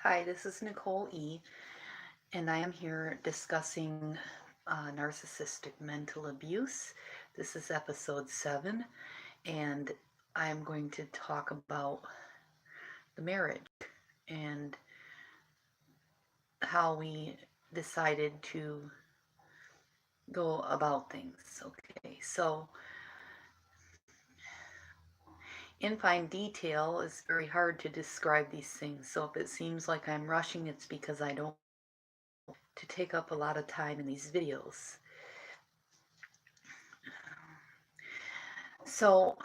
Hi, this is Nicole E., and I am here discussing narcissistic mental abuse. This is episode 7, and I'm going to talk about the marriage and how we decided to go about things. Okay, so in fine detail, it's very hard to describe these things. So if it seems like I'm rushing, it's because I don't to take up a lot of time in these videos. So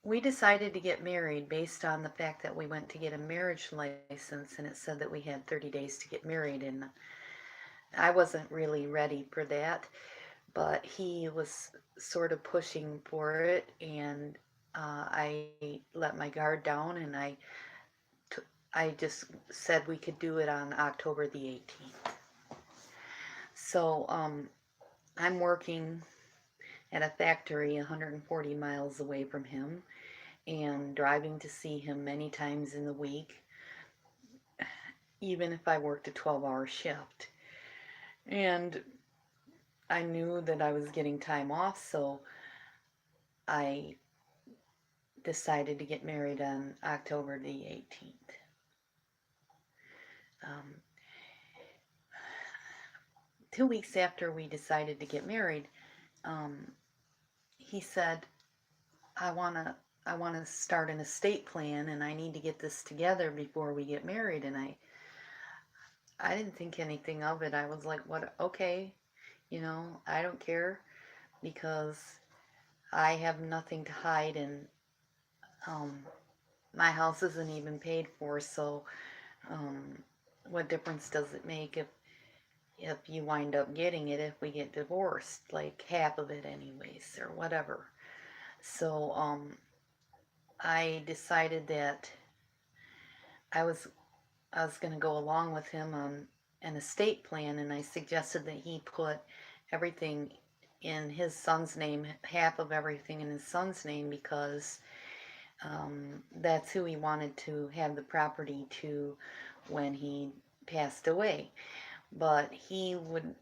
we decided to get married based on the fact that we went to get a marriage license and it said that we had 30 days to get married, and I wasn't really ready for that, but he was sort of pushing for it, and I let my guard down, and t- I just said we could do it on October the 18th. So I'm working at a factory 140 miles away from him and driving to see him many times in the week, even if I worked a 12-hour shift. And I knew that I was getting time off, so I decided to get married on October the 18th. Um, 2 weeks after we decided to get married, um, he said, I want to I want to start an estate plan, and I need to get this together before we get married. And I didn't think anything of it. I was like, what? Okay, I don't care, because I have nothing to hide, and um, my house isn't even paid for. So um, what difference does it make if you wind up getting it if we get divorced, like half of it anyways, or whatever. So I decided that I was I was going to go along with him on an estate plan, and I suggested that he put everything in his son's name, half of everything in his son's name, because that's who he wanted to have the property to when he passed away. But he would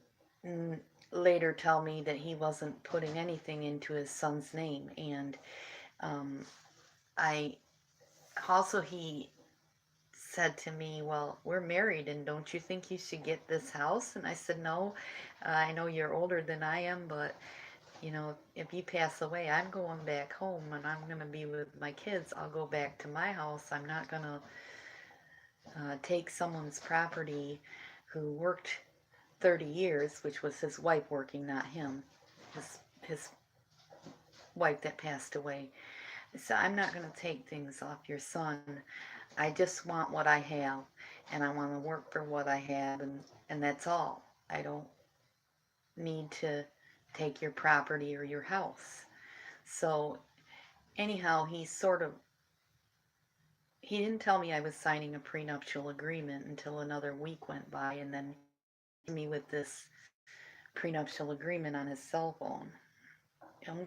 mm, later tell me that he wasn't putting anything into his son's name, and um, I also he said to me, well, we're married, and don't you think you should get this house? And I said, no, I know you're older than I am, but if you pass away, I'm going back home and I'm going to be with my kids. I'll go back to my house. I'm not going to take someone's property who worked 30 years, which was his wife working, not him, his wife that passed away. So I'm not going to take things off your son. I just want what I have, and I want to work for what I have, and that's all. I don't need to take your property or your house. So anyhow, he didn't tell me I was signing a prenuptial agreement until another week went by, and then me with this prenuptial agreement on his cell phone.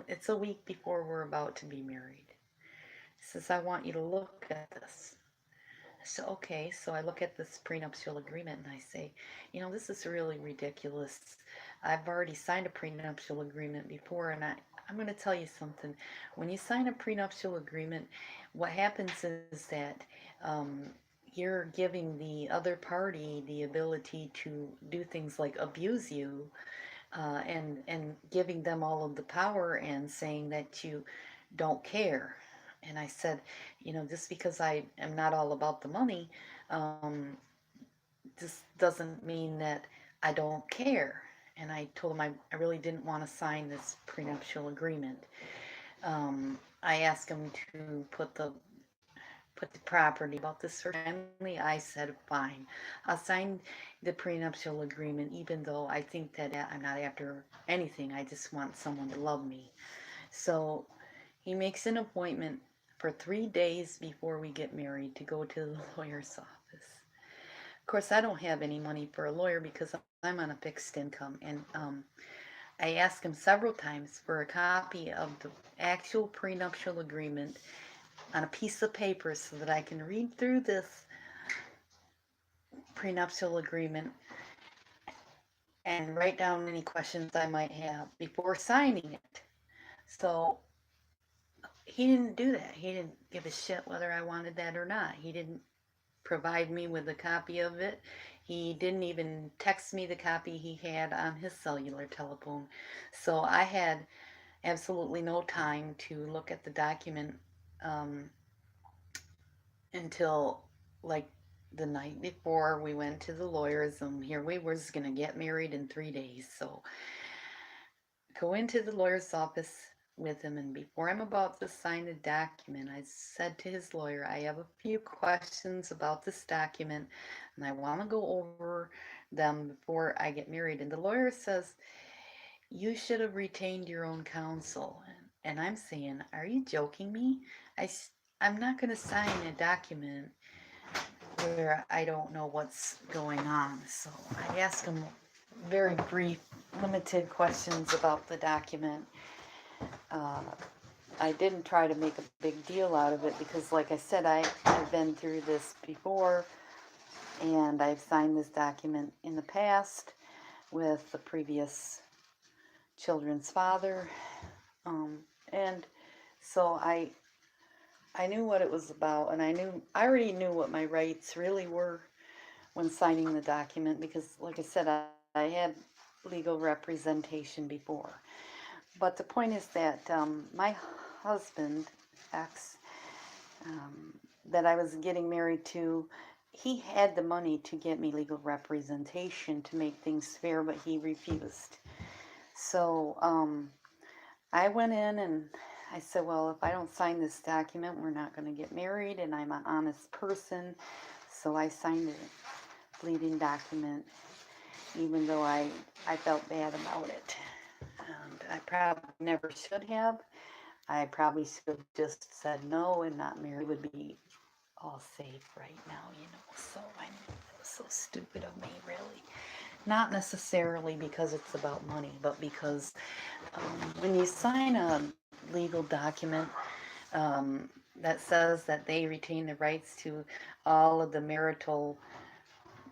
It's a week before we're about to be married. He says, I want you to look at this. So, okay, so I look at this prenuptial agreement and I say, this is really ridiculous. I've already signed a prenuptial agreement before, and I'm going to tell you something. When you sign a prenuptial agreement, what happens is that um, you're giving the other party the ability to do things like abuse you, and giving them all of the power and saying that you don't care. And I said, just because I am not all about the money, this doesn't mean that I don't care. And I told him I really didn't want to sign this prenuptial agreement. I asked him to put the property about this search. Finally, I said, fine, I'll sign the prenuptial agreement, even though I think that I'm not after anything. I just want someone to love me. So he makes an appointment for 3 days before we get married to go to the lawyer's office. Of course, I don't have any money for a lawyer because I'm on a fixed income, and I asked him several times for a copy of the actual prenuptial agreement on a piece of paper so that I can read through this prenuptial agreement and write down any questions I might have before signing it. So he didn't do that. He didn't give a shit whether I wanted that or not. He didn't provide me with a copy of it. He didn't even text me the copy he had on his cellular telephone. So I had absolutely no time to look at the document um, until like the night before we went to the lawyers, and here we was going to get married in 3 days. So go into the lawyer's office with him, and before I'm about to sign the document, I said to his lawyer, I have a few questions about this document and I want to go over them before I get married. And the lawyer says, you should have retained your own counsel. And I'm saying, are you joking me? I'm not going to sign a document where I don't know what's going on. So I asked him very brief, limited questions about the document. I didn't try to make a big deal out of it because, like I said, I've been through this before, and I've signed this document in the past with the previous children's father, and so I knew what it was about, and I already knew what my rights really were when signing the document because, like I said, I had legal representation before. But the point is that my husband, ex, that I was getting married to, he had the money to get me legal representation to make things fair, but he refused. So I went in and I said, well, if I don't sign this document, we're not going to get married, and I'm an honest person. So I signed a bleeding document, even though I felt bad about it. And I probably never should have. I probably should have just said no and not marry. Would be all safe right now, you know. So I know it was so stupid of me, really. Not necessarily because it's about money, but because when you sign a legal document that says that they retain the rights to all of the marital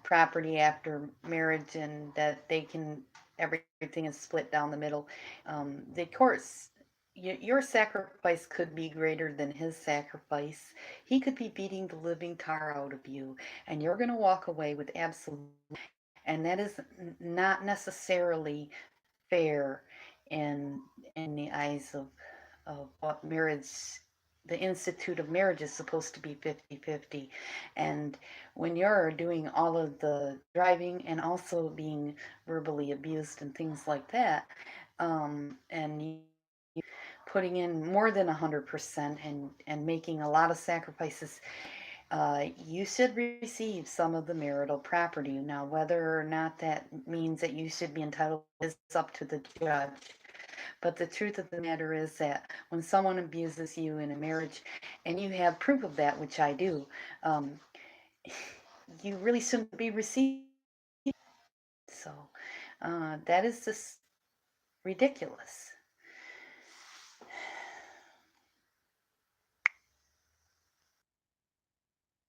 property after marriage and that they can, everything is split down the middle, the courts, your sacrifice could be greater than his sacrifice. He could be beating the living tar out of you, and you're going to walk away with absolute, and that is not necessarily fair in the eyes of what marriage, the institute of marriage is supposed to be 50-50. And when you're doing all of the driving and also being verbally abused and things like that, and you putting in more than 100% and making a lot of sacrifices, you should receive some of the marital property. Now, whether or not that means that you should be entitled is up to the judge. But the truth of the matter is that when someone abuses you in a marriage and you have proof of that, which I do, you really shouldn't be receiving. So that is just ridiculous.